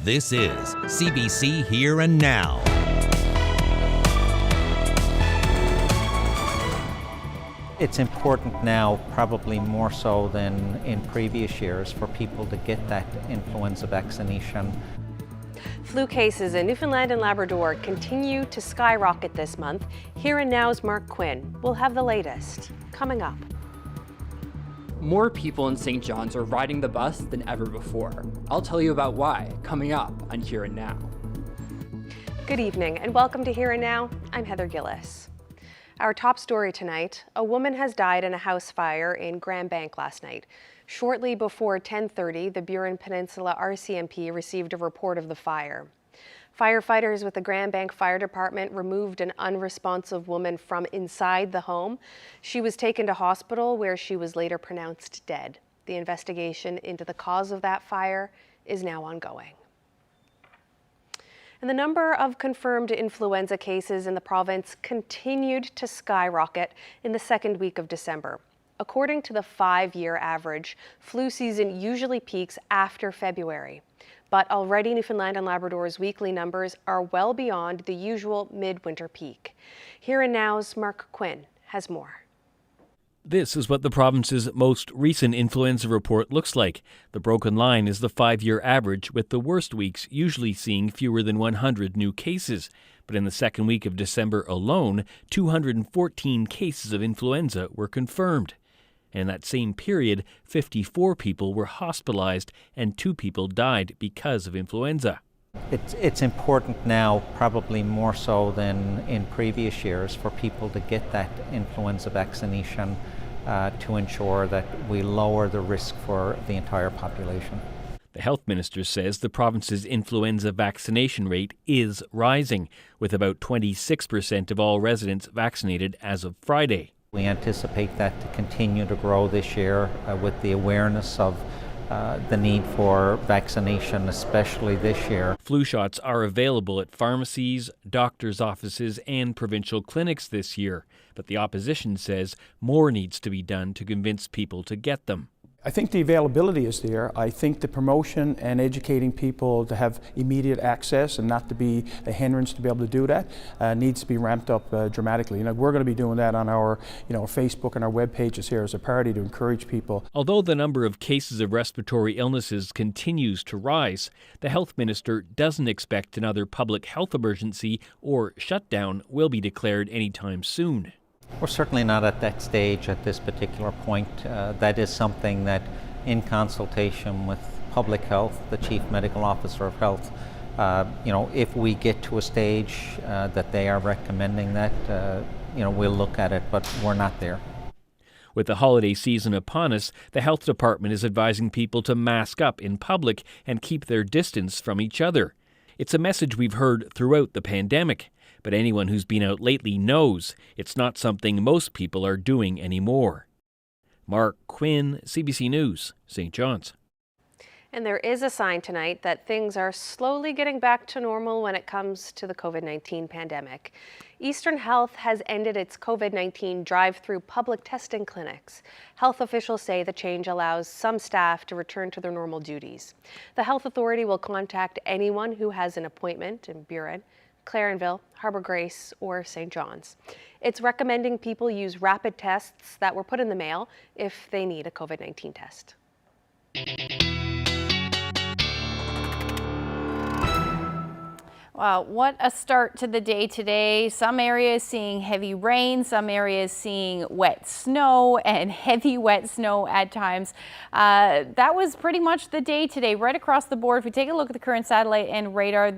This is CBC Here and Now. It's important now, probably more so than in previous years, for people to get that influenza vaccination. Flu cases in Newfoundland and Labrador continue to skyrocket this month. Here and Now's Mark Quinn will have the latest coming up. More people in St. John's are riding the bus than ever before. I'll tell you about why, coming up on Here and Now. Good evening and welcome to Here and Now. I'm Heather Gillis. Our top story tonight, a woman has died in a house fire in Grand Bank last night. Shortly before 10:30, the Burin Peninsula RCMP received a report of the fire. Firefighters with the Grand Bank Fire Department removed an unresponsive woman from inside the home. She was taken to hospital where she was later pronounced dead. The investigation into the cause of that fire is now ongoing. And the number of confirmed influenza cases in the province continued to skyrocket in the second week of December. According to the 5-year average, flu season usually peaks after February. But already Newfoundland and Labrador's weekly numbers are well beyond the usual midwinter peak. Here and Now's Mark Quinn has more. This is what the province's most recent influenza report looks like. The broken line is the 5-year average, with the worst weeks usually seeing fewer than 100 new cases. But in the second week of December alone, 214 cases of influenza were confirmed. And in that same period, 54 people were hospitalized and 2 people died because of influenza. It's important now, probably more so than in previous years, for people to get that influenza vaccination to ensure that we lower the risk for the entire population. The health minister says the province's influenza vaccination rate is rising, with about 26% of all residents vaccinated as of Friday. We anticipate that to continue to grow this year with the awareness of the need for vaccination, especially this year. Flu shots are available at pharmacies, doctors' offices, and provincial clinics this year, but the opposition says more needs to be done to convince people to get them. I think the availability is there. I think the promotion and educating people to have immediate access and not to be a hindrance to be able to do that needs to be ramped up dramatically. We're going to be doing that on our Facebook and our web pages here as a party to encourage people. Although the number of cases of respiratory illnesses continues to rise, the health minister doesn't expect another public health emergency or shutdown will be declared anytime soon. We're certainly not at that stage at this particular point. That is something that, in consultation with public health, the chief medical officer of health, if we get to a stage that they are recommending that, we'll look at it, but we're not there. With the holiday season upon us, the health department is advising people to mask up in public and keep their distance from each other. It's a message we've heard throughout the pandemic. But anyone who's been out lately knows it's not something most people are doing anymore. Mark Quinn, CBC News, St. John's. And there is a sign tonight that things are slowly getting back to normal when it comes to the COVID-19 pandemic. Eastern Health has ended its COVID-19 drive-through public testing clinics. Health officials say the change allows some staff to return to their normal duties. The health authority will contact anyone who has an appointment in Burin, Clarenville, Harbour Grace, or St. John's. It's recommending people use rapid tests that were put in the mail if they need a COVID-19 test. Wow, what a start to the day today. Some areas seeing heavy rain, some areas seeing wet snow and heavy wet snow at times. That was pretty much the day today, right across the board. If we take a look at the current satellite and radar,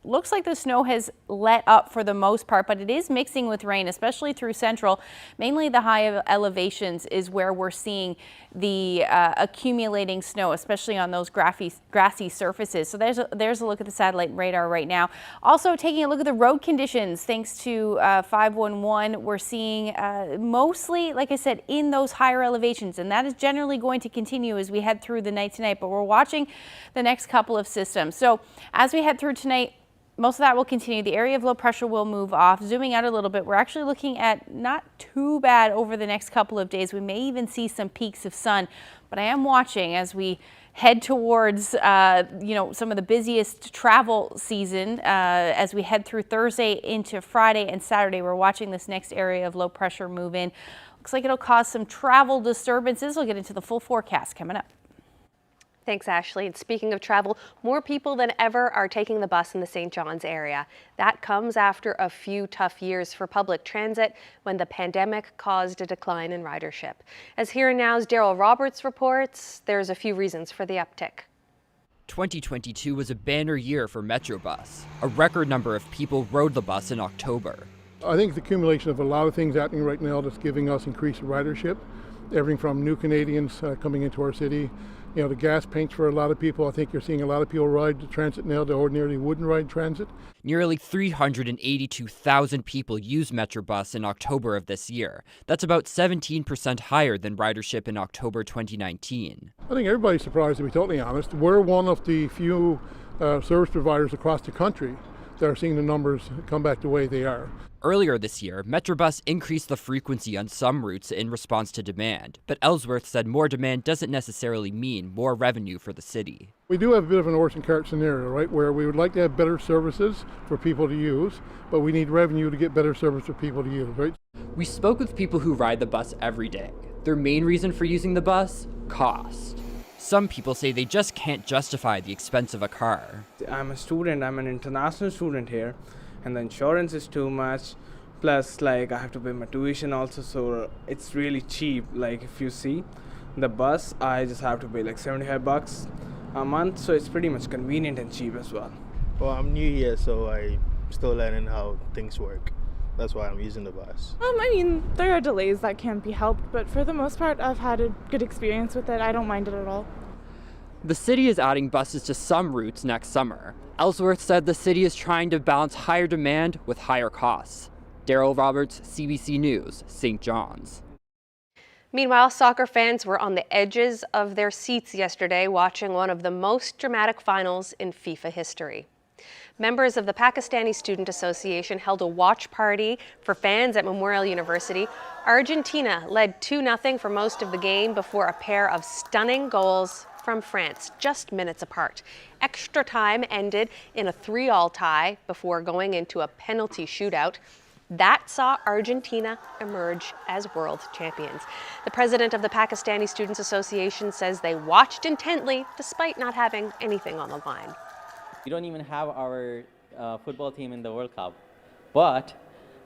looks like the snow has let up for the most part, but it is mixing with rain, especially through central. Mainly the high elevations is where we're seeing the accumulating snow, especially on those grassy surfaces. So there's a look at the satellite radar right now. Also taking a look at the road conditions, thanks to 511, we're seeing mostly, like I said, in those higher elevations, and that is generally going to continue as we head through the night tonight, but we're watching the next couple of systems. So as we head through tonight, most of that will continue. The area of low pressure will move off. Zooming out a little bit, we're actually looking at not too bad over the next couple of days. We may even see some peaks of sun, but I am watching as we head towards, some of the busiest travel season as we head through Thursday into Friday and Saturday. We're watching this next area of low pressure move in. Looks like it'll cause some travel disturbances. We'll get into the full forecast coming up. Thanks, Ashley. And speaking of travel, more people than ever are taking the bus in the St. John's area. That comes after a few tough years for public transit when the pandemic caused a decline in ridership. As Here and Now's Daryl Roberts reports, there's a few reasons for the uptick. 2022 was a banner year for Metrobus. A record number of people rode the bus in October. I think it's the accumulation of a lot of things happening right now that's giving us increased ridership. Everything from new Canadians coming into our city. The gas paints for a lot of people. I think you're seeing a lot of people ride the transit now that ordinarily wouldn't ride transit. Nearly 382,000 people used Metrobus in October of this year. That's about 17% higher than ridership in October 2019. I think everybody's surprised, to be totally honest. We're one of the few service providers across the country that are seeing the numbers come back the way they are. Earlier this year, Metrobus increased the frequency on some routes in response to demand, but Ellsworth said more demand doesn't necessarily mean more revenue for the city. We do have a bit of an horse and cart scenario, right, where we would like to have better services for people to use, but we need revenue to get better service for people to use, right? We spoke with people who ride the bus every day. Their main reason for using the bus? Cost. Some people say they just can't justify the expense of a car. I'm a student, I'm an international student here, and the insurance is too much. Plus, I have to pay my tuition also, so it's really cheap. If you see the bus, I just have to pay $75 a month, so it's pretty much convenient and cheap as well. Well, I'm new here, so I'm still learning how things work. That's why I'm using the bus. There are delays that can't be helped, but for the most part, I've had a good experience with it. I don't mind it at all. The city is adding buses to some routes next summer. Ellsworth said the city is trying to balance higher demand with higher costs. Daryl Roberts, CBC News, St. John's. Meanwhile, soccer fans were on the edges of their seats yesterday watching one of the most dramatic finals in FIFA history. Members of the Pakistani Student Association held a watch party for fans at Memorial University. Argentina led 2-0 for most of the game before a pair of stunning goals from France, just minutes apart. Extra time ended in a 3-3 tie before going into a penalty shootout. That saw Argentina emerge as world champions. The president of the Pakistani Students Association says they watched intently despite not having anything on the line. We don't even have our football team in the World Cup, but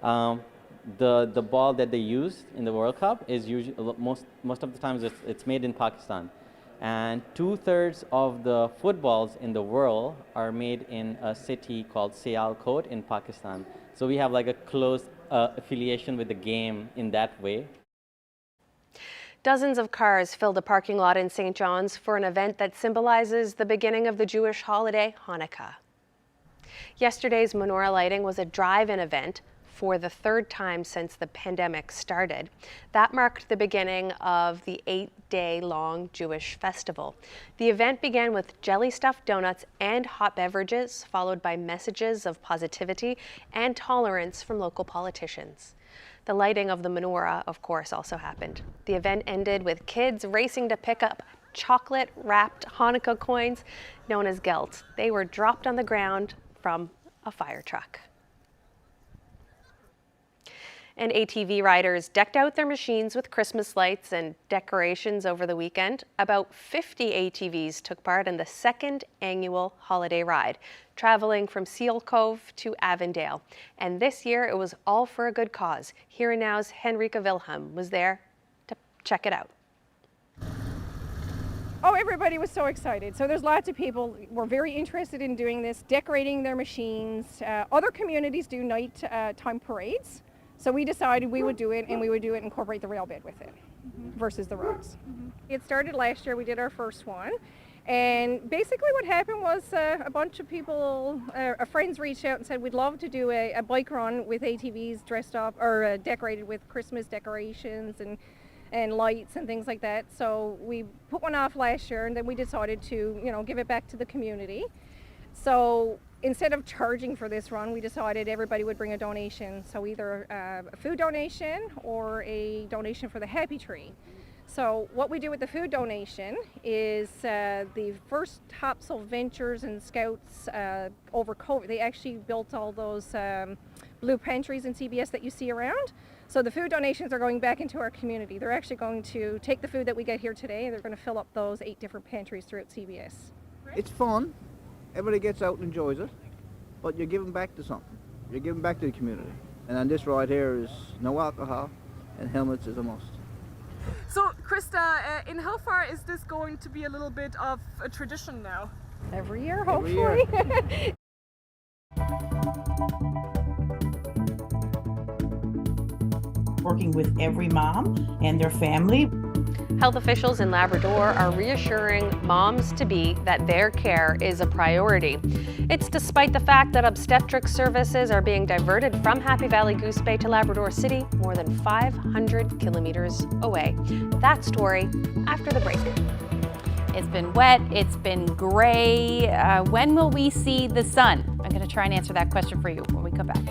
the ball that they use in the World Cup is usually most of the times it's made in Pakistan, and 2/3 of the footballs in the world are made in a city called Sialkot in Pakistan. So we have a close affiliation with the game in that way. Dozens of cars filled a parking lot in St. John's for an event that symbolizes the beginning of the Jewish holiday, Hanukkah. Yesterday's menorah lighting was a drive-in event for the third time since the pandemic started. That marked the beginning of the 8-day-long Jewish festival. The event began with jelly-stuffed donuts and hot beverages, followed by messages of positivity and tolerance from local politicians. The lighting of the menorah, of course, also happened. The event ended with kids racing to pick up chocolate-wrapped Hanukkah coins known as gelt. They were dropped on the ground from a fire truck. And ATV riders decked out their machines with Christmas lights and decorations over the weekend. About 50 ATVs took part in the second annual holiday ride, traveling from Seal Cove to Avondale. And this year it was all for a good cause. Here and Now's Henrika Wilhelm was there to check it out. Oh, everybody was so excited. So there's lots of people were very interested in doing this, decorating their machines. Other communities do nighttime parades. So we decided we would do it, and we would incorporate the rail bed with it versus the roads. It started last year, we did our first one. And basically what happened was a bunch of people, friends reached out and said, we'd love to do a bike run with ATVs dressed up or decorated with Christmas decorations and lights and things like that. So we put one off last year, and then we decided to, give it back to the community. So instead of charging for this run, we decided everybody would bring a donation. So either a food donation or a donation for the Happy Tree. So what we do with the food donation is the first Topsail Ventures and Scouts over COVID, they actually built all those blue pantries in CBS that you see around. So the food donations are going back into our community. They're actually going to take the food that we get here today and they're going to fill up those 8 different pantries throughout CBS. It's fun. Everybody gets out and enjoys it, but you're giving back to something. You're giving back to the community. And on this ride here is no alcohol and helmets is a must. So, Krista, in how far is this going to be a little bit of a tradition now? Every year, Every hopefully. year. Working with every mom and their family. Health officials in Labrador are reassuring moms-to-be that their care is a priority. It's despite the fact that obstetric services are being diverted from Happy Valley Goose Bay to Labrador City, more than 500 kilometers away. That story after the break. It's been wet, it's been gray. When will we see the sun? I'm going to try and answer that question for you when we come back.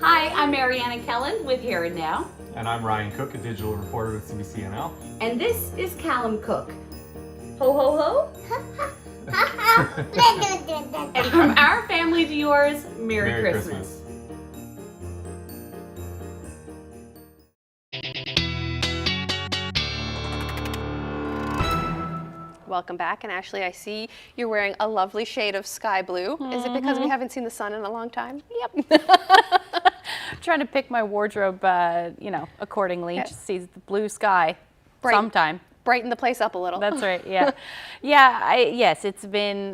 Hi, I'm Mariana Kellen with Here and Now. And I'm Ryan Cook, a digital reporter with CBC NL. And this is Callum Cook. Ho, ho, ho. And from our family to yours, Merry Christmas. Welcome back. And Ashley, I see you're wearing a lovely shade of sky blue. Is it because we haven't seen the sun in a long time? Yep. Trying to pick my wardrobe, accordingly. Yeah. Just sees the blue sky sometime. Brighten the place up a little. That's right, yeah. Yes, it's been,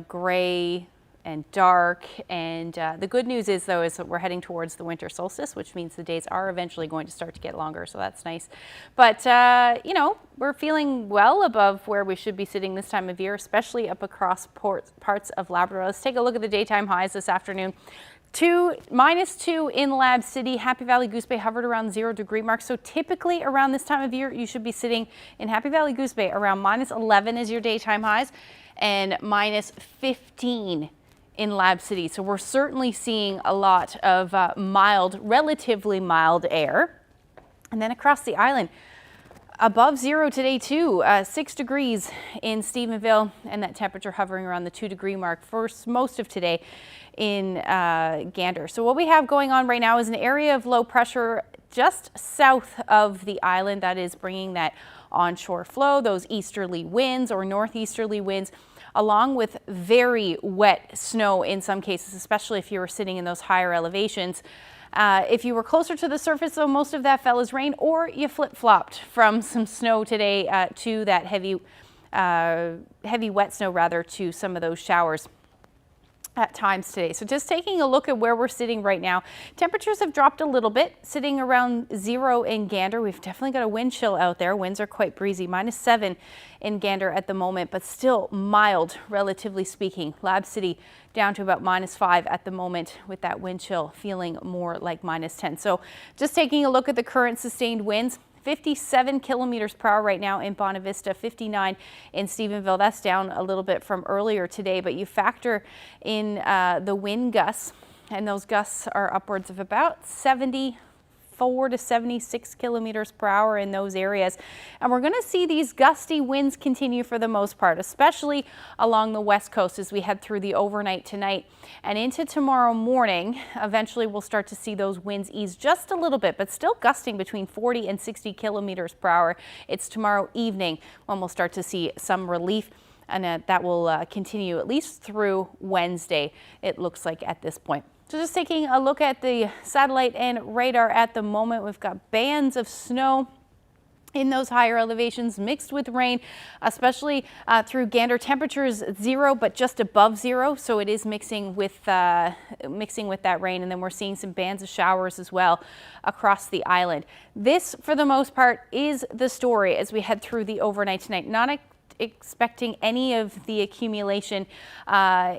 gray and dark. And the good news is, though, is that we're heading towards the winter solstice, which means the days are eventually going to start to get longer. So that's nice. But, we're feeling well above where we should be sitting this time of year, especially up across parts of Labrador. Let's take a look at the daytime highs this afternoon. -2 in Lab City. Happy Valley Goose Bay hovered around 0 degree mark. So typically around this time of year, you should be sitting in Happy Valley Goose Bay around -11 is your daytime highs and -15 in Lab City. So we're certainly seeing a lot of relatively mild air. And then across the island, above 0 today too, 6 degrees in Stephenville, and that temperature hovering around the 2 degree mark for most of today in Gander. So what we have going on right now is an area of low pressure just south of the island that is bringing that onshore flow, those easterly winds or northeasterly winds, along with very wet snow in some cases, especially if you were sitting in those higher elevations. If you were closer to the surface, though, most of that fell as rain, or you flip-flopped from some snow today to that heavy wet snow, rather, to some of those showers at times today. So just taking a look at where we're sitting right now, temperatures have dropped a little bit, sitting around 0 in Gander. We've definitely got a wind chill out there. Winds are quite breezy, -7 in Gander at the moment, but still mild, relatively speaking. Lab City down to about -5 at the moment, with that wind chill feeling more like -10. So just taking a look at the current sustained winds, 57 kilometers per hour right now in Bonavista, 59 in Stephenville. That's down a little bit from earlier today, but you factor in the wind gusts, and those gusts are upwards of about 74 to 76 kilometers per hour in those areas. And we're going to see these gusty winds continue for the most part, especially along the west coast as we head through the overnight tonight and into tomorrow morning. Eventually we'll start to see those winds ease just a little bit, but still gusting between 40 and 60 kilometers per hour. It's tomorrow evening when we'll start to see some relief, and that will continue at least through Wednesday, it looks like at this point. So just taking a look at the satellite and radar at the moment, we've got bands of snow in those higher elevations mixed with rain, especially through Gander. Temperatures 0, but just above 0. So it is mixing with that rain. And then we're seeing some bands of showers as well across the island. This, for the most part, is the story as we head through the overnight tonight. Not expecting any of the accumulation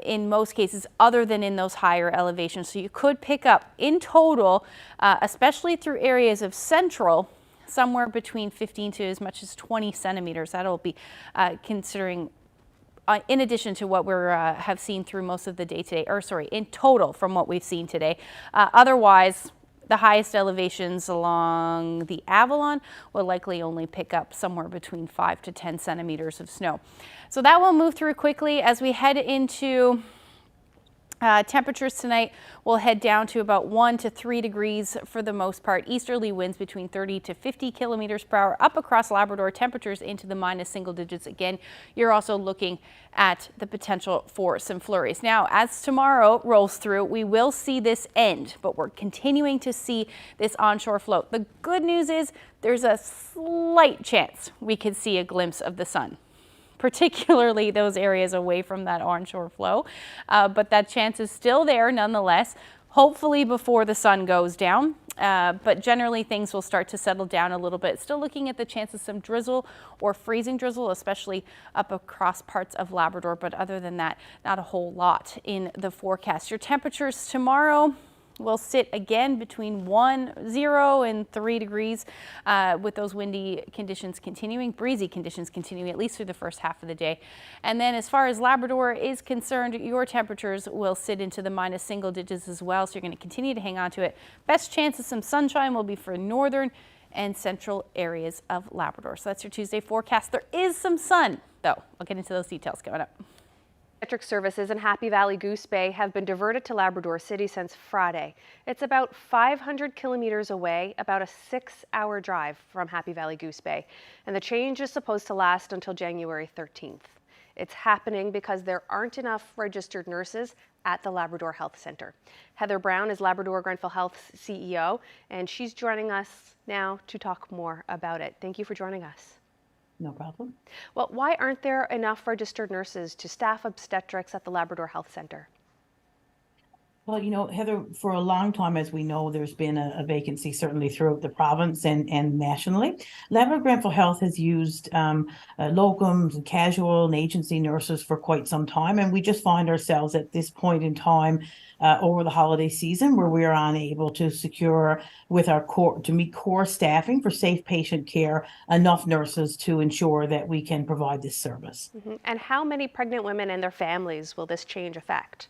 in most cases other than in those higher elevations. So you could pick up in total, especially through areas of central, somewhere between 15 to as much as 20 centimeters. That'll be considering in addition to what we have seen through most of the day today, in total from what we've seen today. Otherwise, the highest elevations along the Avalon will likely only pick up somewhere between 5 to 10 centimeters of snow. So that will move through quickly as we head into temperatures tonight. Will head down to about 1 to 3 degrees for the most part. Easterly winds between 30 to 50 kilometers per hour up across Labrador. Temperatures into the minus single digits. Again, you're also looking at the potential for some flurries. Now, as tomorrow rolls through, we will see this end, but we're continuing to see this onshore flow. The good news is there's a slight chance we could see a glimpse of the sun, particularly those areas away from that onshore flow. But that chance is still there nonetheless, hopefully before the sun goes down. But generally things will start to settle down a little bit. Still looking at the chance of some drizzle or freezing drizzle, especially up across parts of Labrador. But other than that, not a whole lot in the forecast. Your temperatures tomorrow will sit again between 0 and 3 degrees with those windy conditions continuing, breezy conditions continuing at least through the first half of the day. And then as far as Labrador is concerned, your temperatures will sit into the minus single digits as well. So you're going to continue to hang on to it. Best chance of some sunshine will be for northern and central areas of Labrador. So that's your Tuesday forecast. There is some sun, though. I'll get into those details coming up. Electric services in Happy Valley Goose Bay have been diverted to Labrador City since Friday. It's about 500 kilometers away, about a 6-hour drive from Happy Valley Goose Bay, and the change is supposed to last until January 13th. It's happening because there aren't enough registered nurses at the Labrador Health Centre. Heather Brown is Labrador Grenfell Health's CEO, and she's joining us now to talk more about it. Thank you for joining us. No problem. Well, why aren't there enough registered nurses to staff obstetrics at the Labrador Health Centre? Well, you know, Heather, for a long time, as we know, there's been a vacancy certainly throughout the province and nationally. Labrador Grenfell Health has used locums and casual and agency nurses for quite some time, and we just find ourselves at this point in time over the holiday season where we are unable to secure with our core to meet core staffing for safe patient care enough nurses to ensure that we can provide this service. And how many pregnant women and their families will this change affect?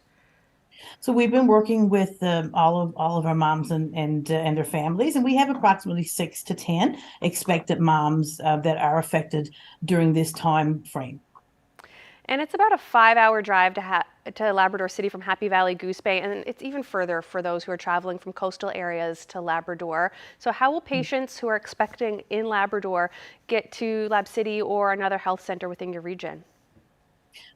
So we've been working with all of our moms and their families, and we have approximately 6 to 10 expectant moms that are affected during this time frame. And it's about a 5-hour drive to Labrador City from Happy Valley Goose Bay, and it's even further for those who are traveling from coastal areas to Labrador. So how will patients who are expecting in Labrador get to Lab City or another health centre within your region?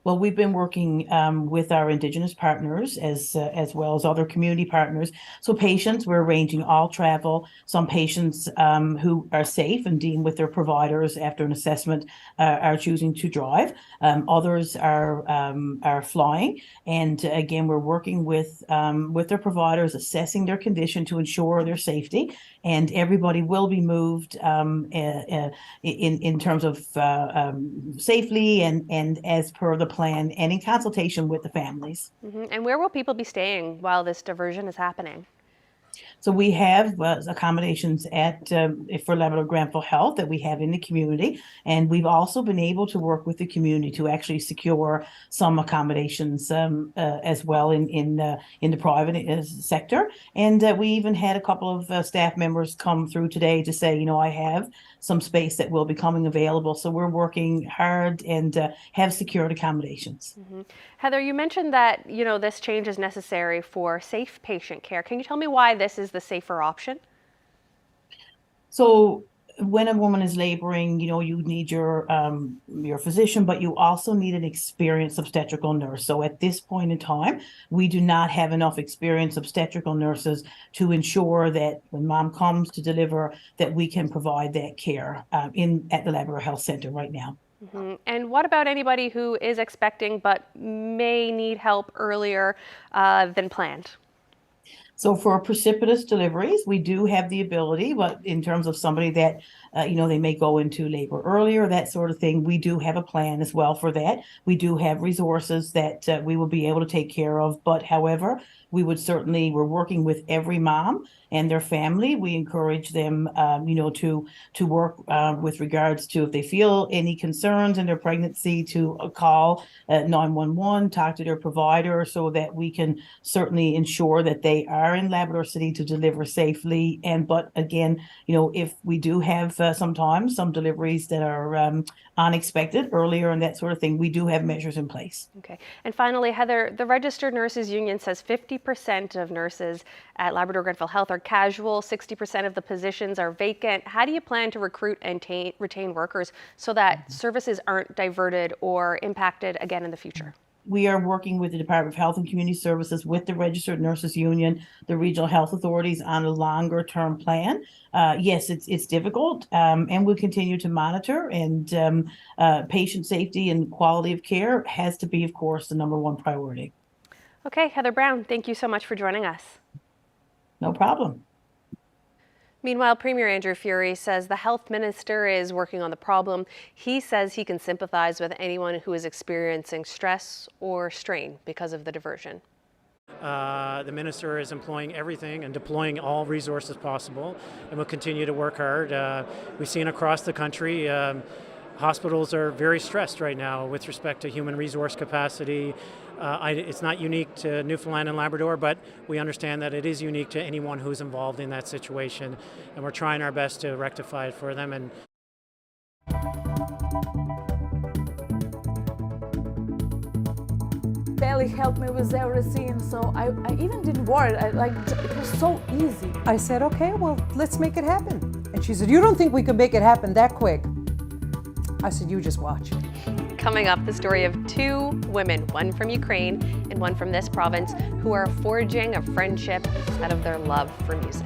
Well, we've been working with our Indigenous partners as well as other community partners. So patients, we're arranging all travel. Some patients who are safe and deemed with their providers after an assessment are choosing to drive. Others are flying. And again, we're working with their providers, assessing their condition to ensure their safety. And everybody will be moved in terms of safely and as per the plan and in consultation with the families. And where will people be staying while this diversion is happening? So we have accommodations for Labrador Grenfell Health that we have in the community, and we've also been able to work with the community to actually secure some accommodations as well in the private sector. And we even had a couple of staff members come through today to say, you know, I have some space that will be coming available. So we're working hard and have secured accommodations. Heather, you mentioned that, you know, this change is necessary for safe patient care. Can you tell me why this is the safer option? So when a woman is laboring, you know, you need your physician, but you also need an experienced obstetrical nurse. So at this point in time, we do not have enough experienced obstetrical nurses to ensure that when mom comes to deliver, that we can provide that care at the Labrador Health Centre right now. And what about anybody who is expecting but may need help earlier than planned? So for precipitous deliveries, we do have the ability, but in terms of somebody that, you know, they may go into labor earlier, that sort of thing, we do have a plan as well for that. We do have resources that we will be able to take care of. But however, we're working with every mom and their family. We encourage them, you know, to work with regards to if they feel any concerns in their pregnancy to call 911, talk to their provider so that we can certainly ensure that they are in Labrador City to deliver safely. But again, you know, if we do have sometimes some deliveries that are unexpected earlier and that sort of thing, we do have measures in place. Okay. And finally, Heather, the Registered Nurses Union says 50% of nurses at Labrador Grenfell Health are casual, 60% of the positions are vacant. How do you plan to recruit and retain workers so that services aren't diverted or impacted again in the future? We are working with the Department of Health and Community Services, with the Registered Nurses Union, the regional health authorities on a longer term plan. Yes, it's difficult, and we'll continue to monitor, and patient safety and quality of care has to be, of course, the #1 priority. Okay, Heather Brown, thank you so much for joining us. No problem. Meanwhile, Premier Andrew Furey says the health minister is working on the problem. He says he can sympathize with anyone who is experiencing stress or strain because of the diversion. The minister is employing everything and deploying all resources possible, and will continue to work hard. We've seen across the country hospitals are very stressed right now with respect to human resource capacity. It's not unique to Newfoundland and Labrador, but we understand that it is unique to anyone who's involved in that situation, and we're trying our best to rectify it for them. And really helped me with everything. So I even didn't worry. It was so easy. I said, okay, well, let's make it happen. And she said, you don't think we can make it happen that quick? I said, you just watch. Coming up, the story of two women, one from Ukraine and one from this province, who are forging a friendship out of their love for music.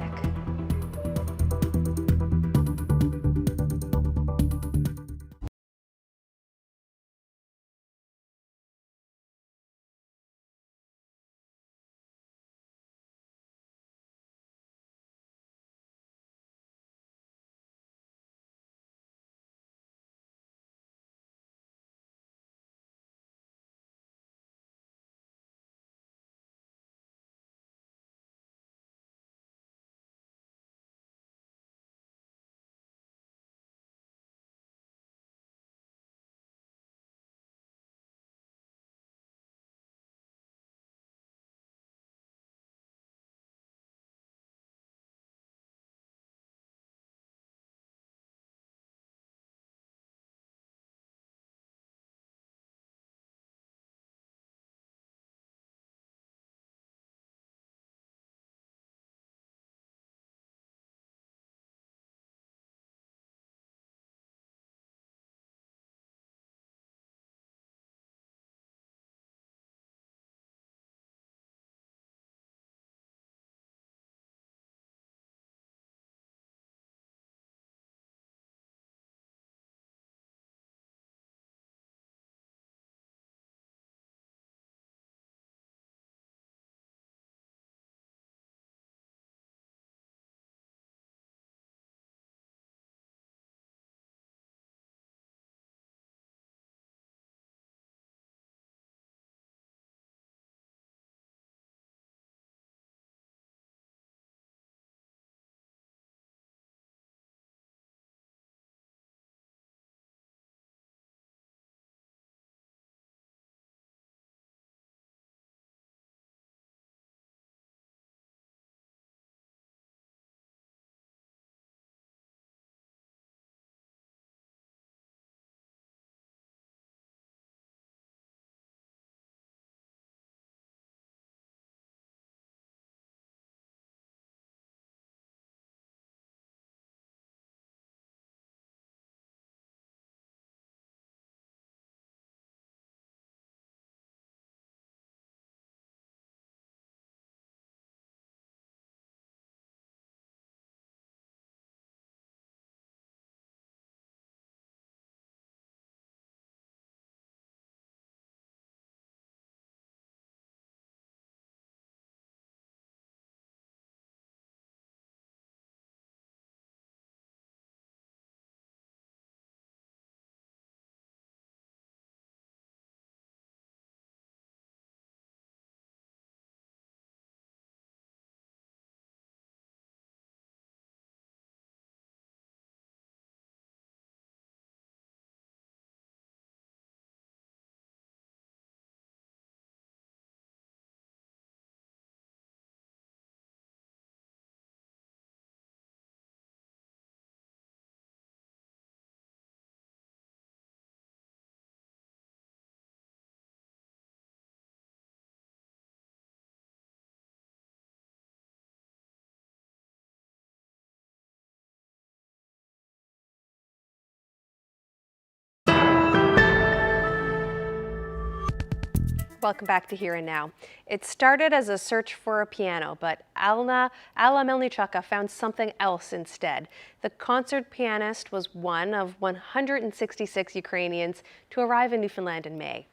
Welcome back to Here and Now. It started as a search for a piano, but Alla Melnichukka found something else instead. The concert pianist was one of 166 Ukrainians to arrive in Newfoundland in May.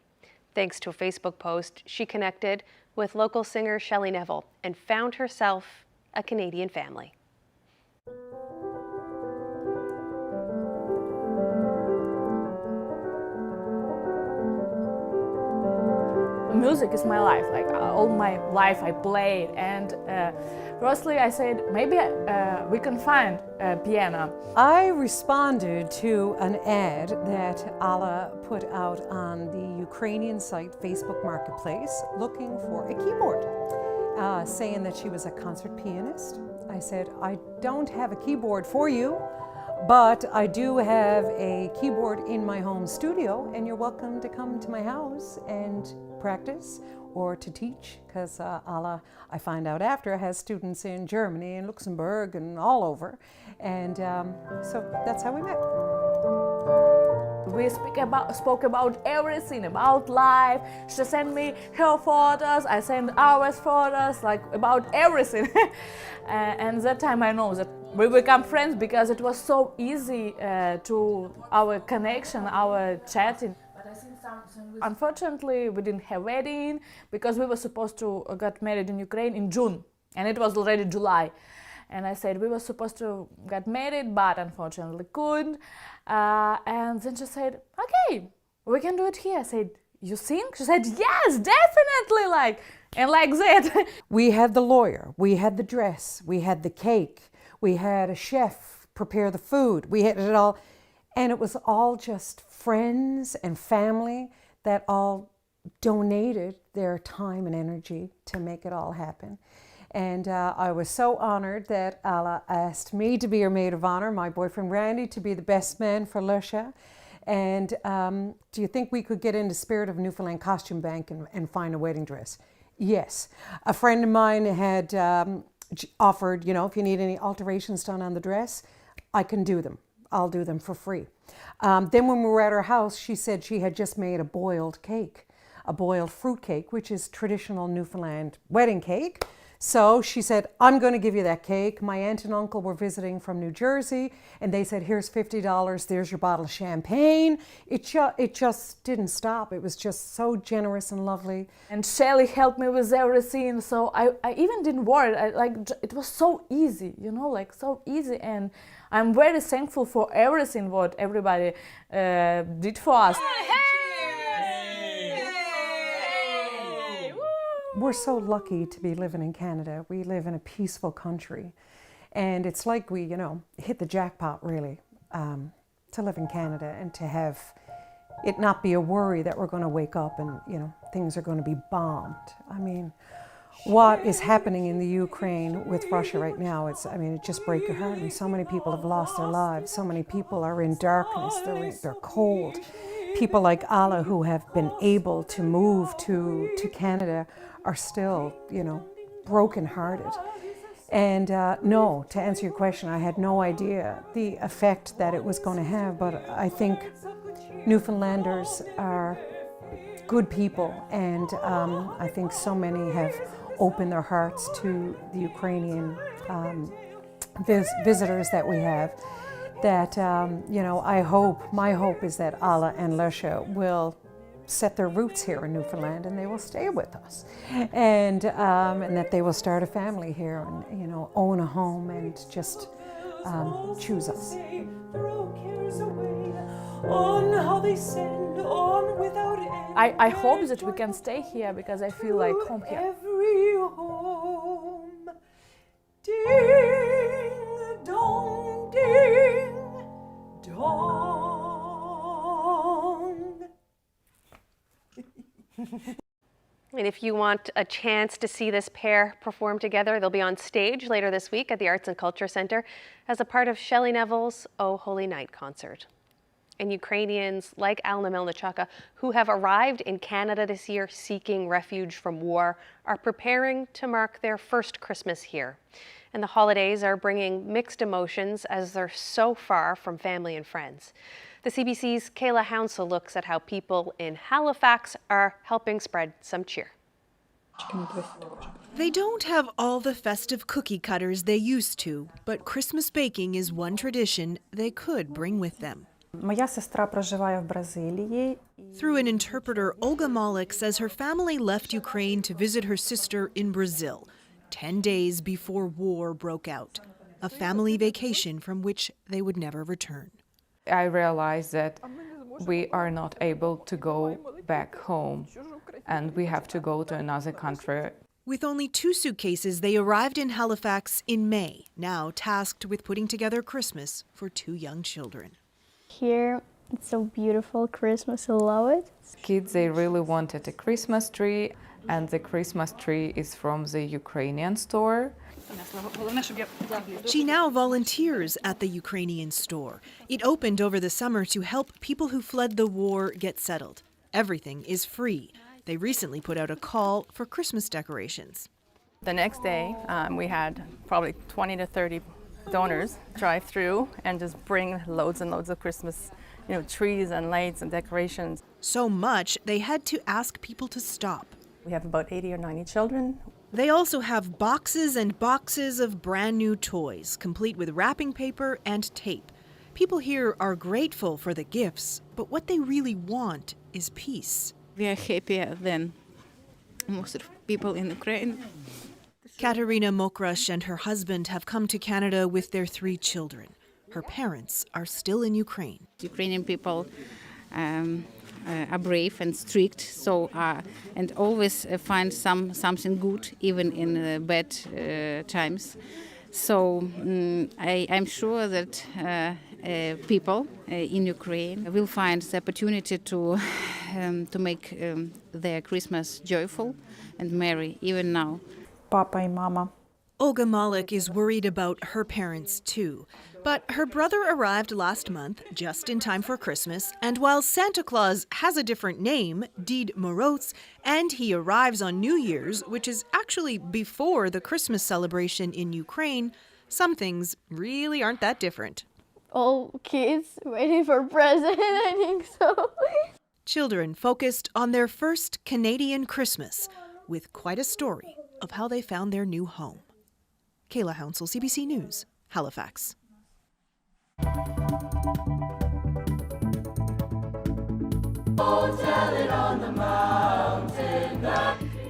Thanks to a Facebook post, she connected with local singer Shelley Neville and found herself a Canadian family. Music is my life. Like all my life I played, and firstly I said maybe we can find a piano. I responded to an ad that Alla put out on the Ukrainian site Facebook Marketplace looking for a keyboard, saying that she was a concert pianist. I said, I don't have a keyboard for you, but I do have a keyboard in my home studio, and you're welcome to come to my house and practice or to teach, because Alla, I find out after, has students in Germany and Luxembourg and all over. And so that's how we met. We spoke about everything, about life. She sent me her photos, I sent ours photos, like about everything. And that time I know that we become friends because it was so easy to our connection, our chatting. Unfortunately, we didn't have wedding because we were supposed to get married in Ukraine in June, and it was already July. And I said we were supposed to get married, but unfortunately couldn't. And then she said, okay, we can do it here. I said, you think? She said, yes, definitely, and like that. We had the lawyer, we had the dress, we had the cake, we had a chef prepare the food, we had it all. And it was all just friends and family that all donated their time and energy to make it all happen. And I was so honored that Alla asked me to be her maid of honor, my boyfriend Randy to be the best man for Lusha. And do you think we could get into Spirit of Newfoundland Costume Bank and find a wedding dress? Yes. A friend of mine had offered, if you need any alterations done on the dress, I can do them. I'll do them for free. Then when we were at her house, she said she had just made a boiled cake, a boiled fruit cake, which is traditional Newfoundland wedding cake. So she said, I'm going to give you that cake. My aunt and uncle were visiting from New Jersey, and they said, here's $50, there's your bottle of champagne. It just didn't stop. It was just so generous and lovely. And Shelly helped me with everything, so I even didn't worry. It was so easy, so easy. And I'm very thankful for everything what everybody did for us. We're so lucky to be living in Canada. We live in a peaceful country. And it's like we, hit the jackpot really, to live in Canada and to have it not be a worry that we're going to wake up and, things are going to be bombed. I mean, what is happening in the Ukraine with Russia right now, it just breaks your heart. And so many people have lost their lives. So many people are in darkness. They're cold. People like Alla who have been able to move to Canada are still, brokenhearted. And no, to answer your question, I had no idea the effect that it was going to have, but I think Newfoundlanders are good people, and I think so many have opened their hearts to the Ukrainian visitors that we have, that, my hope is that Alla and Lusha will set their roots here in Newfoundland and they will stay with us, and that they will start a family here and own a home and just choose us. I hope that we can stay here because I feel like home here. Every home, ding dong, ding dong. And if you want a chance to see this pair perform together, they'll be on stage later this week at the Arts and Culture Centre as a part of Shelley Neville's Oh Holy Night concert. And Ukrainians like Alna Melnichaka, who have arrived in Canada this year seeking refuge from war, are preparing to mark their first Christmas here. And the holidays are bringing mixed emotions as they're so far from family and friends. The CBC's Kayla Hounsell looks at how people in Halifax are helping spread some cheer. They don't have all the festive cookie cutters they used to, but Christmas baking is one tradition they could bring with them. Through an interpreter, Olga Malik says her family left Ukraine to visit her sister in Brazil, 10 days before war broke out, a family vacation from which they would never return. I realized that we are not able to go back home and we have to go to another country. With only 2 suitcases, they arrived in Halifax in May, now tasked with putting together Christmas for 2 young children. Here, it's so beautiful, Christmas, I love it. Kids, they really wanted a Christmas tree, and the Christmas tree is from the Ukrainian store. She now volunteers at the Ukrainian store. It opened over the summer to help people who fled the war get settled. Everything is free. They recently put out a call for Christmas decorations. The next day, we had probably 20 to 30 donors drive through and just bring loads and loads of Christmas, trees and lights and decorations. So much, they had to ask people to stop. We have about 80 or 90 children. They also have boxes and boxes of brand new toys, complete with wrapping paper and tape. People here are grateful for the gifts, but what they really want is peace. We are happier than most of people in Ukraine. Katerina Mokrash and her husband have come to Canada with their 3 children. Her parents are still in Ukraine. Ukrainian people are brave and strict, and always find something good, even in bad times. So I'm sure that people in Ukraine will find the opportunity to make their Christmas joyful and merry, even now. Papa and Mama. Olga Malik is worried about her parents too. But her brother arrived last month, just in time for Christmas, and while Santa Claus has a different name, Did Moroz, and he arrives on New Year's, which is actually before the Christmas celebration in Ukraine, some things really aren't that different. All kids waiting for a present, I think so. Children focused on their first Canadian Christmas, with quite a story of how they found their new home. Kayla Hounsell, CBC News, Halifax.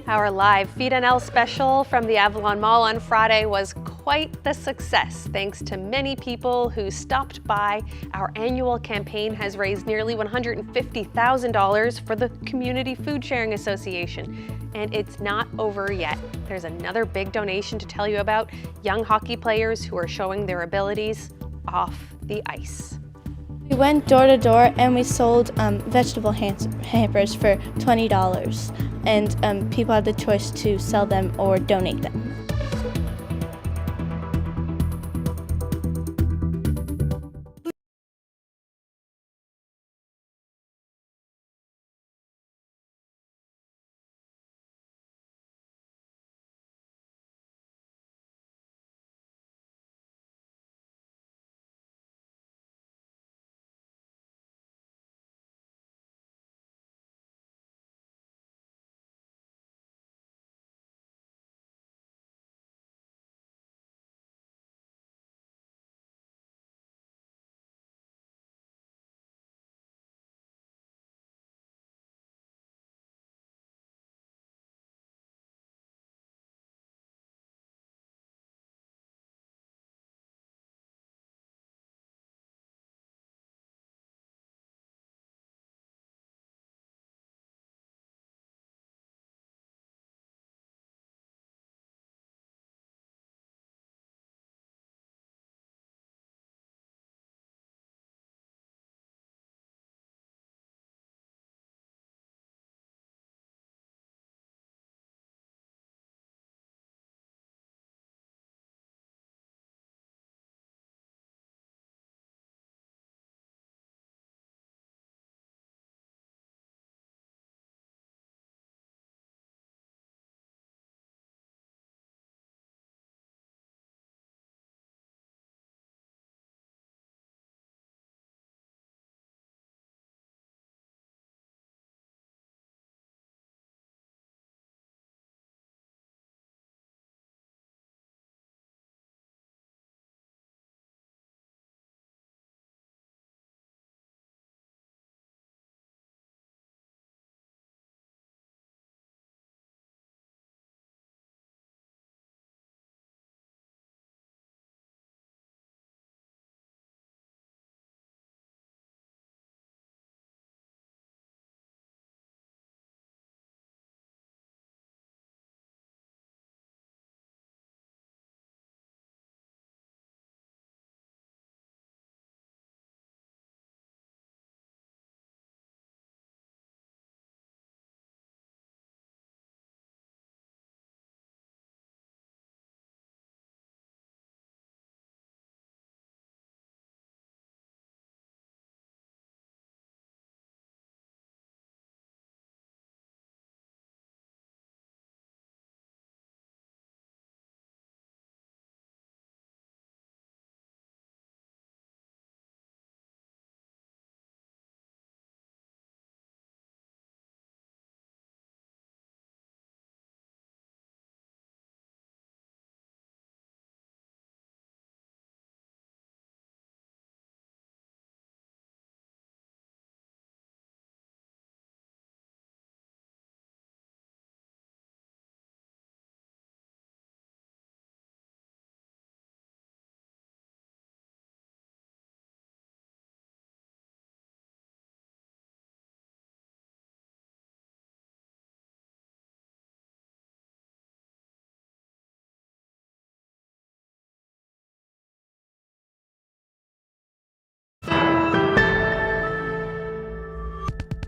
Our live Feed NL special from the Avalon Mall on Friday was quite the success, thanks to many people who stopped by. Our annual campaign has raised nearly $150,000 for the Community Food Sharing Association. And it's not over yet. There's another big donation to tell you about: young hockey players who are showing their abilities off the ice. We went door to door and we sold vegetable hampers for $20, and people had the choice to sell them or donate them.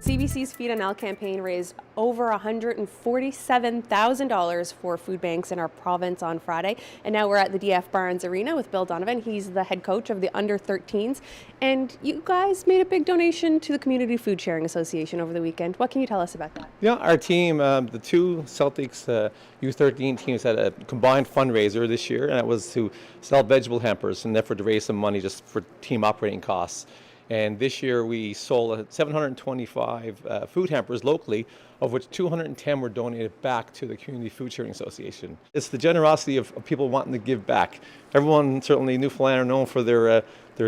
CBC's Feed NL campaign raised over $147,000 for food banks in our province on Friday. And now we're at the DF Barnes Arena with Bill Donovan. He's the head coach of the under-13s. And you guys made a big donation to the Community Food Sharing Association over the weekend. What can you tell us about that? Yeah, our team, the two Celtics U13 teams had a combined fundraiser this year, and that was to sell vegetable hampers and therefore to raise some money just for team operating costs. And this year we sold 725 food hampers locally, of which 210 were donated back to the Community Food Sharing Association. It's the generosity of people wanting to give back. Everyone, certainly in Newfoundland, are known for their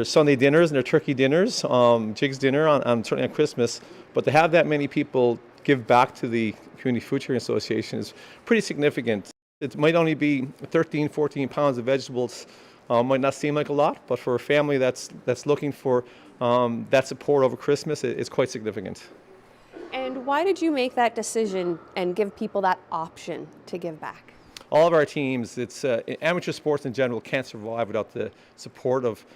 Sunday dinners and their turkey dinners, Jig's dinner, certainly on Christmas. But to have that many people give back to the Community Food Sharing Association is pretty significant. It might only be 13, 14 pounds of vegetables. Might not seem like a lot, but for a family that's looking for that support over Christmas, it's quite significant. And why did you make that decision and give people that option to give back? All of our teams, amateur sports in general can't survive without the support of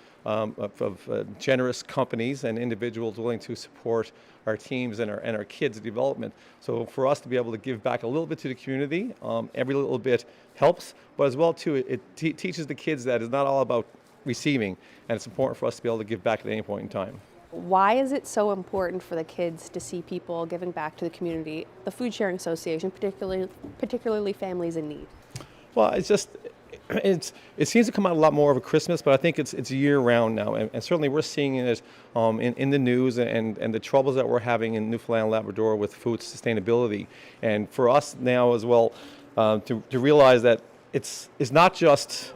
generous companies and individuals willing to support our teams and our kids' development. So for us to be able to give back a little bit to the community, every little bit helps, but as well too, it teaches the kids that it's not all about receiving, and it's important for us to be able to give back at any point in time. Why is it so important for the kids to see people giving back to the community, the Food Sharing Association, particularly families in need? Well, it seems to come out a lot more of a Christmas, but I think it's year-round now, and certainly we're seeing it in the news and the troubles that we're having in Newfoundland and Labrador with food sustainability. And for us now as well, to realize that it's not just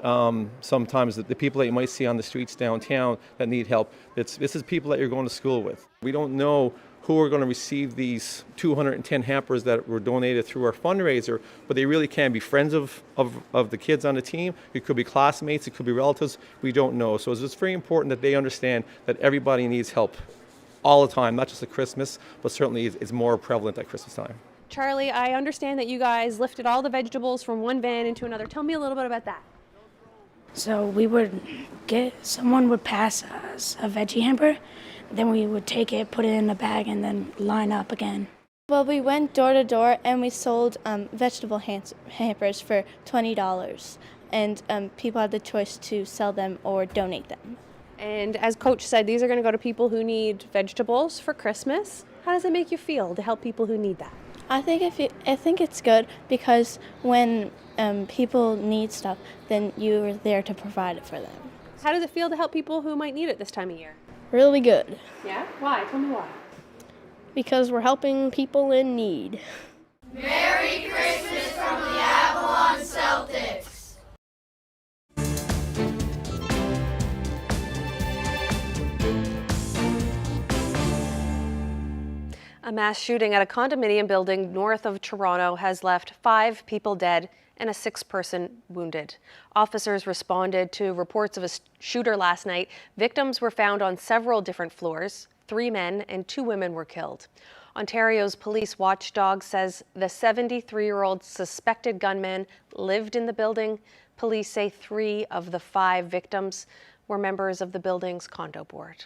sometimes the people that you might see on the streets downtown that need help. This is people that you're going to school with. We don't know who are going to receive these 210 hampers that were donated through our fundraiser, but they really can be friends of the kids on the team. It could be classmates, it could be relatives, we don't know. So it's just very important that they understand that everybody needs help all the time, not just at Christmas, but certainly it's more prevalent at Christmas time. Charlie, I understand that you guys lifted all the vegetables from one van into another. Tell me a little bit about that. So someone would pass us a veggie hamper, then we would take it, put it in a bag, and then line up again. Well, we went door to door and we sold vegetable hampers for $20, and people had the choice to sell them or donate them. And as Coach said, these are going to go to people who need vegetables for Christmas. How does it make you feel to help people who need that? I think it's good because when people need stuff, then you're there to provide it for them. How does it feel to help people who might need it this time of year? Really good. Yeah? Why? Tell me why. Because we're helping people in need. Merry Christmas from the Avalon Celtics! A mass shooting at a condominium building north of Toronto has left 5 people dead and a 6th person wounded. Officers responded to reports of a shooter last night. Victims were found on several different floors. 3 men and 2 women were killed. Ontario's police watchdog says the 73-year-old suspected gunman lived in the building. Police say 3 of the 5 victims were members of the building's condo board.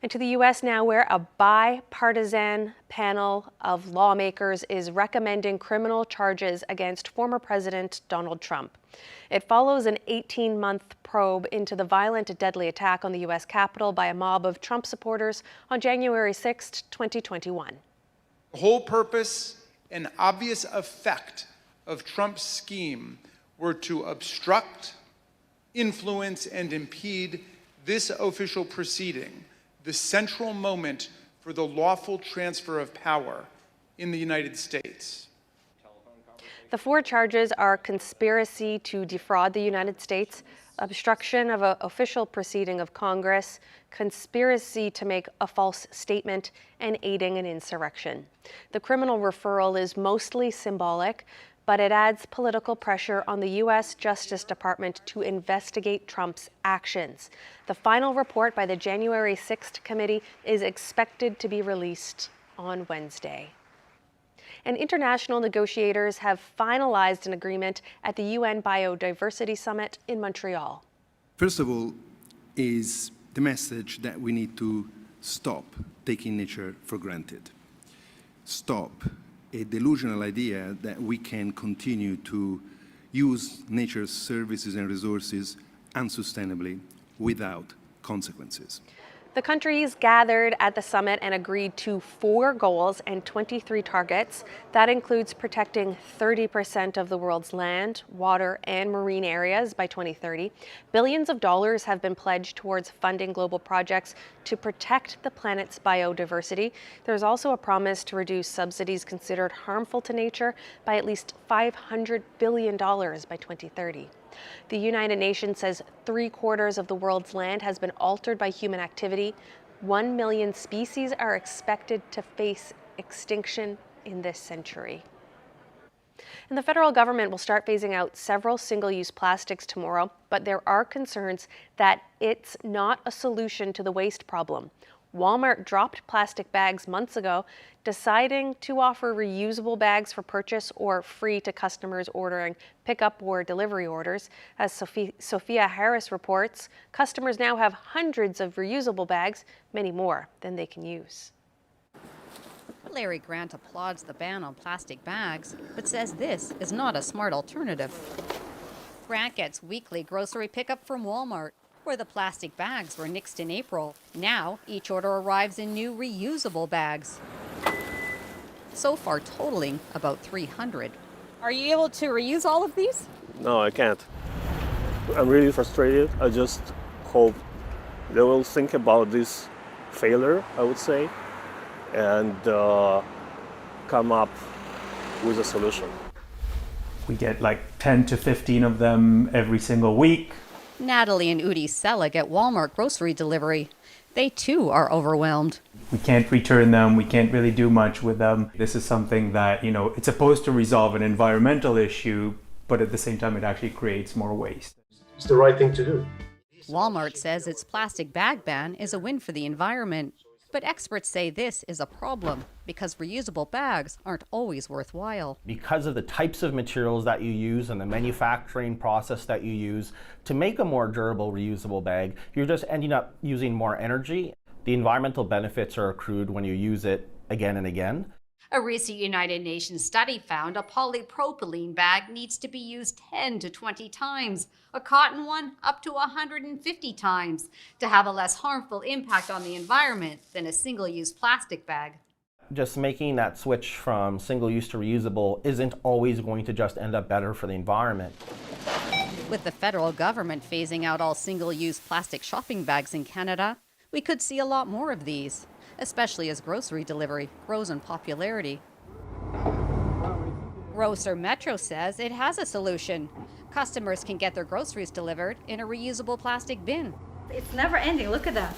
And to the U.S. now, where a bipartisan panel of lawmakers is recommending criminal charges against former President Donald Trump. It follows an 18-month probe into the violent and deadly attack on the U.S. Capitol by a mob of Trump supporters on January 6, 2021. The whole purpose and obvious effect of Trump's scheme were to obstruct, influence, and impede this official proceeding, the central moment for the lawful transfer of power in the United States. The 4 charges are conspiracy to defraud the United States, obstruction of an official proceeding of Congress, conspiracy to make a false statement, and aiding an insurrection. The criminal referral is mostly symbolic, but it adds political pressure on the U.S. Justice Department to investigate Trump's actions. The final report by the January 6th committee is expected to be released on Wednesday. And international negotiators have finalized an agreement at the UN Biodiversity Summit in Montreal. First of all is the message that we need to Stop taking nature for granted. Stop a delusional idea that we can continue to use nature's services and resources unsustainably without consequences. The countries gathered at the summit and agreed to 4 goals and 23 targets. That includes protecting 30% of the world's land, water, and marine areas by 2030. Billions of dollars have been pledged towards funding global projects to protect the planet's biodiversity. There's also a promise to reduce subsidies considered harmful to nature by at least $500 billion by 2030. The United Nations says 3/4 of the world's land has been altered by human activity. 1 million species are expected to face extinction in this century. And the federal government will start phasing out several single-use plastics tomorrow, but there are concerns that it's not a solution to the waste problem. Walmart dropped plastic bags months ago, deciding to offer reusable bags for purchase or free to customers ordering pickup or delivery orders. As Sophia Harris reports, customers now have hundreds of reusable bags, many more than they can use. Larry Grant applauds the ban on plastic bags, but says this is not a smart alternative. Grant gets weekly grocery pickup from Walmart, where the plastic bags were nixed in April. Now, each order arrives in new reusable bags. So far totaling about 300. Are you able to reuse all of these? No, I can't. I'm really frustrated. I just hope they will think about this failure, I would say, and come up with a solution. We get like 10 to 15 of them every single week. Natalie and Udi Selig at Walmart grocery delivery. They too are overwhelmed. We can't return them. We can't really do much with them. This is something that, it's supposed to resolve an environmental issue, but at the same time, it actually creates more waste. It's the right thing to do. Walmart says its plastic bag ban is a win for the environment. But experts say this is a problem because reusable bags aren't always worthwhile. Because of the types of materials that you use and the manufacturing process that you use to make a more durable reusable bag, you're just ending up using more energy. The environmental benefits are accrued when you use it again and again. A recent United Nations study found a polypropylene bag needs to be used 10 to 20 times, a cotton one up to 150 times, to have a less harmful impact on the environment than a single-use plastic bag. Just making that switch from single-use to reusable isn't always going to just end up better for the environment. With the federal government phasing out all single-use plastic shopping bags in Canada, we could see a lot more of these, especially as grocery delivery grows in popularity. Grocer Metro says it has a solution. Customers can get their groceries delivered in a reusable plastic bin. It's never ending, look at that.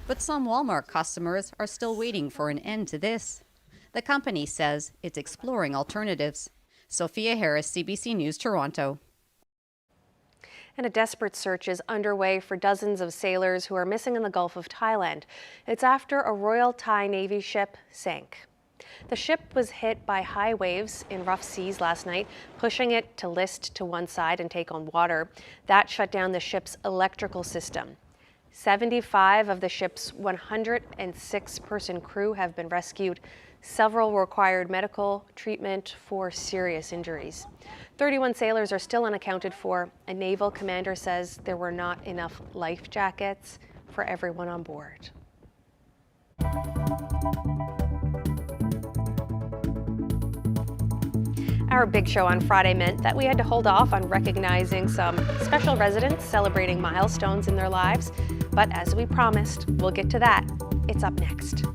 But some Walmart customers are still waiting for an end to this. The company says it's exploring alternatives. Sophia Harris, CBC News, Toronto. And a desperate search is underway for dozens of sailors who are missing in the Gulf of Thailand. It's after a Royal Thai Navy ship sank. The ship was hit by high waves in rough seas last night, pushing it to list to one side and take on water. That shut down the ship's electrical system. 75 of the ship's 106-person crew have been rescued. Several required medical treatment for serious injuries. 31 sailors are still unaccounted for. A naval commander says there were not enough life jackets for everyone on board. Our big show on Friday meant that we had to hold off on recognizing some special residents celebrating milestones in their lives. But as we promised, we'll get to that. It's up next.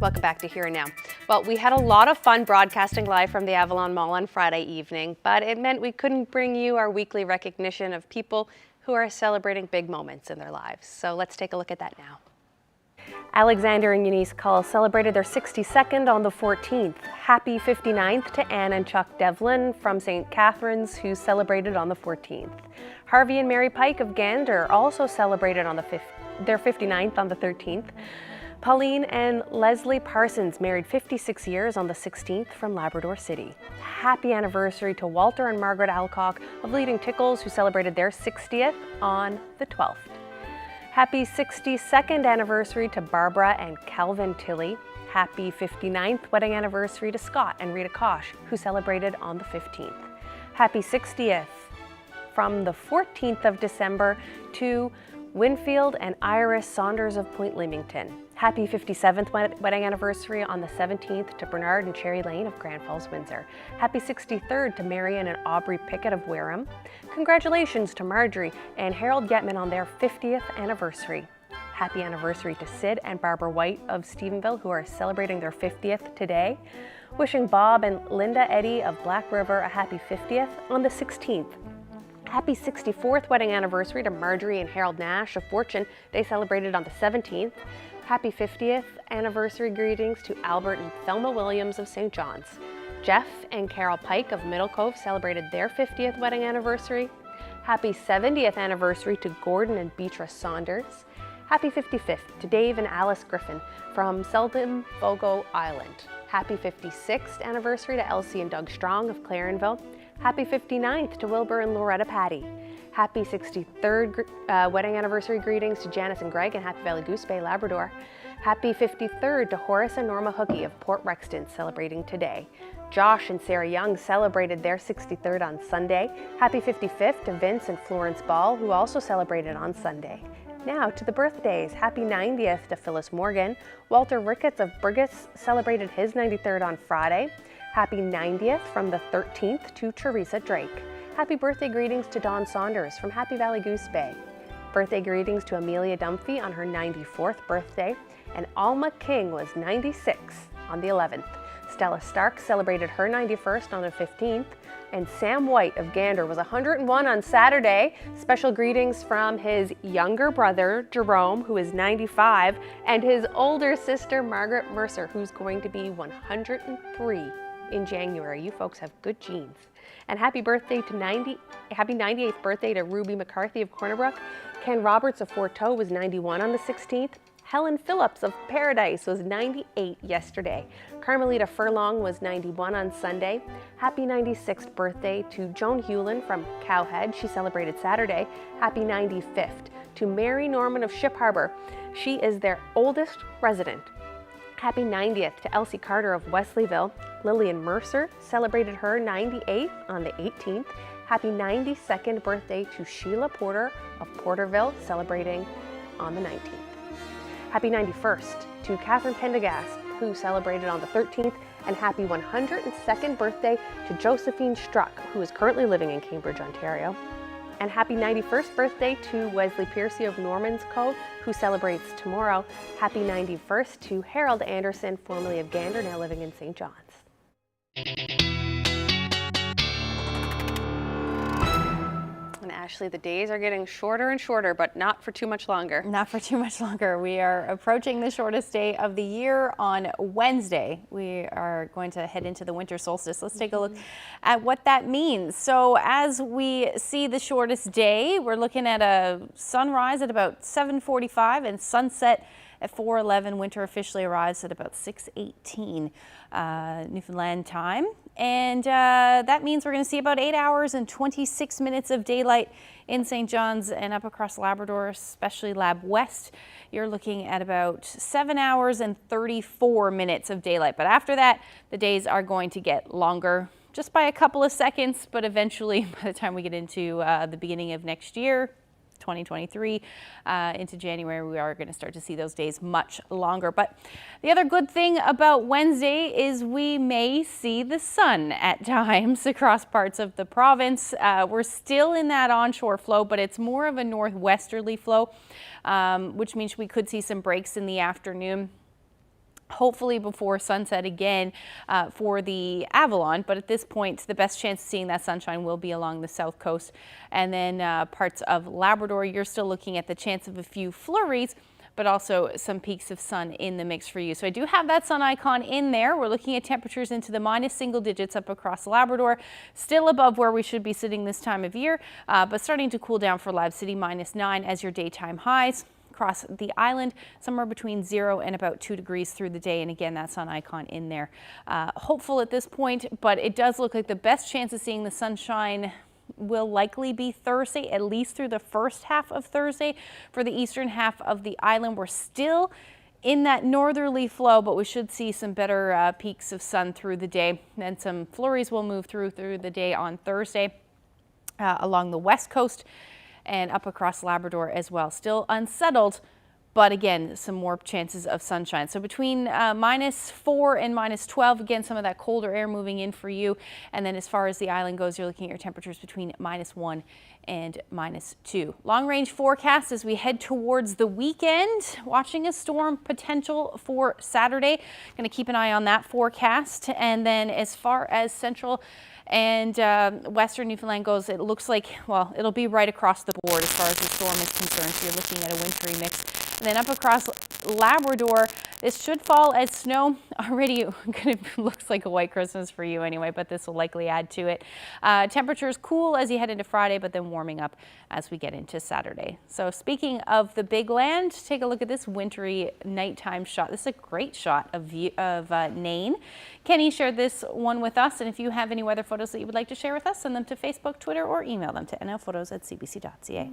Welcome back to Here and Now. Well, we had a lot of fun broadcasting live from the Avalon Mall on Friday evening, but it meant we couldn't bring you our weekly recognition of people who are celebrating big moments in their lives. So let's take a look at that now. Alexander and Eunice Cull celebrated their 62nd on the 14th. Happy 59th to Anne and Chuck Devlin from St. Catharines, who celebrated on the 14th. Harvey and Mary Pike of Gander also celebrated on their 59th on the 13th. Pauline and Leslie Parsons married 56 years on the 16th from Labrador City. Happy anniversary to Walter and Margaret Alcock of Leading Tickles, who celebrated their 60th on the 12th. Happy 62nd anniversary to Barbara and Calvin Tilley. Happy 59th wedding anniversary to Scott and Rita Kosh, who celebrated on the 15th. Happy 60th from the 14th of December to Winfield and Iris Saunders of Point Leamington. Happy 57th wedding anniversary on the 17th to Bernard and Cherry Lane of Grand Falls, Windsor. Happy 63rd to Marion and Aubrey Pickett of Wareham. Congratulations to Marjorie and Harold Getman on their 50th anniversary. Happy anniversary to Sid and Barbara White of Stephenville, who are celebrating their 50th today. Wishing Bob and Linda Eddy of Black River a happy 50th on the 16th. Happy 64th wedding anniversary to Marjorie and Harold Nash of Fortune. They celebrated on the 17th. Happy 50th anniversary greetings to Albert and Thelma Williams of St. John's. Jeff and Carol Pike of Middle Cove celebrated their 50th wedding anniversary. Happy 70th anniversary to Gordon and Beatrice Saunders. Happy 55th to Dave and Alice Griffin from Selden Fogo Island. Happy 56th anniversary to Elsie and Doug Strong of Clarenville. Happy 59th to Wilbur and Loretta Patty. Happy 63rd wedding anniversary greetings to Janice and Greg in Happy Valley Goose Bay, Labrador. Happy 53rd to Horace and Norma Hookey of Port Rexton, celebrating today. Josh and Sarah Young celebrated their 63rd on Sunday. Happy 55th to Vince and Florence Ball, who also celebrated on Sunday. Now to the birthdays. Happy 90th to Phyllis Morgan. Walter Ricketts of Brigus celebrated his 93rd on Friday. Happy 90th from the 13th to Teresa Drake. Happy birthday greetings to Dawn Saunders from Happy Valley Goose Bay. Birthday greetings to Amelia Dunphy on her 94th birthday. And Alma King was 96 on the 11th. Stella Stark celebrated her 91st on the 15th. And Sam White of Gander was 101 on Saturday. Special greetings from his younger brother, Jerome, who is 95, and his older sister, Margaret Mercer, who's going to be 103 in January. You folks have good genes. And happy 98th birthday to Ruby McCarthy of Corner Brook. Ken Roberts of Fort Tow was 91 on the 16th. Helen Phillips of Paradise was 98 yesterday. Carmelita Furlong was 91 on Sunday. Happy 96th birthday to Joan Hewlin from Cowhead. She celebrated Saturday. Happy 95th to Mary Norman of Ship Harbor. She is their oldest resident. Happy 90th to Elsie Carter of Wesleyville. Lillian Mercer celebrated her 98th on the 18th. Happy 92nd birthday to Sheila Porter of Porterville, celebrating on the 19th. Happy 91st to Catherine Pendergast, who celebrated on the 13th. And happy 102nd birthday to Josephine Struck, who is currently living in Cambridge, Ontario. And happy 91st birthday to Wesley Piercy of Norman's Cove, who celebrates tomorrow. Happy 91st to Harold Anderson, formerly of Gander, now living in St. John's. And Ashley, the days are getting shorter and shorter, but not for too much longer. Not for too much longer. We are approaching the shortest day of the year on Wednesday. We are going to head into the winter solstice. Let's take a look at what that means. So as we see the shortest day, we're looking at a sunrise at about 7:45 and sunset at 4:11. Winter officially arrives at about 6:18 Newfoundland time. And that means we're going to see about 8 hours and 26 minutes of daylight in St. John's and up across Labrador, especially Lab West. You're looking at about 7 hours and 34 minutes of daylight. But after that, the days are going to get longer, just by a couple of seconds. But eventually, by the time we get into the beginning of next year, 2023 into January, we are going to start to see those days much longer. But the other good thing about Wednesday is we may see the sun at times across parts of the province. We're still in that onshore flow, but it's more of a northwesterly flow, which means we could see some breaks in the afternoon. hopefully before sunset again for the Avalon, but at this point the best chance of seeing that sunshine will be along the south coast, and then parts of Labrador. You're still looking at the chance of a few flurries, but also some peaks of sun in the mix for you. So I do have that sun icon in there. We're looking at temperatures into the minus single digits up across Labrador, still above where we should be sitting this time of year, but starting to cool down for Lab City, -9 as your daytime highs. Across the island, somewhere between 0 and about 2 degrees through the day, and again that sun icon in there. Hopeful at this point, but it does look like the best chance of seeing the sunshine will likely be Thursday, at least through the first half of Thursday. For the eastern half of the island, we're still in that northerly flow, but we should see some better peaks of sun through the day. Then some flurries will move through the day on Thursday along the west coast and up across Labrador as well. Still unsettled, but again, some more chances of sunshine. So between -4 and -12, again, some of that colder air moving in for you. And then as far as the island goes, you're looking at your temperatures between -1 and -2. Long range forecast as we head towards the weekend, watching a storm potential for Saturday. Going to keep an eye on that forecast. And then as far as central and western Newfoundland goes, it looks like, well, it'll be right across the board as far as the storm is concerned. So you're looking at a wintry mix. And then up across Labrador, this should fall as snow. Already looks like a white Christmas for you anyway, but this will likely add to it. Temperatures cool as you head into Friday, but then warming up as we get into Saturday. So speaking of the big land, take a look at this wintry nighttime shot. This is a great shot of Nain. Kenny shared this one with us, and if you have any weather photos that you would like to share with us, send them to Facebook, Twitter, or email them to nlphotos@cbc.ca.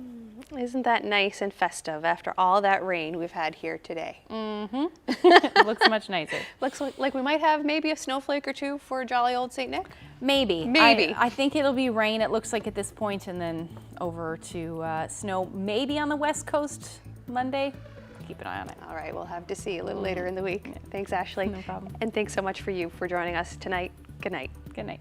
Isn't that nice and festive after all that rain we've had here today? Mm-hmm. It looks much nicer. Looks like we might have maybe a snowflake or two for jolly old St. Nick. Maybe. I think it'll be rain, it looks like at this point, and then over to snow maybe on the west coast Monday. Keep an eye on it. All right, we'll have to see a little later in the week. Thanks, Ashley. No problem. And thanks so much for joining us tonight. Good night. Good night.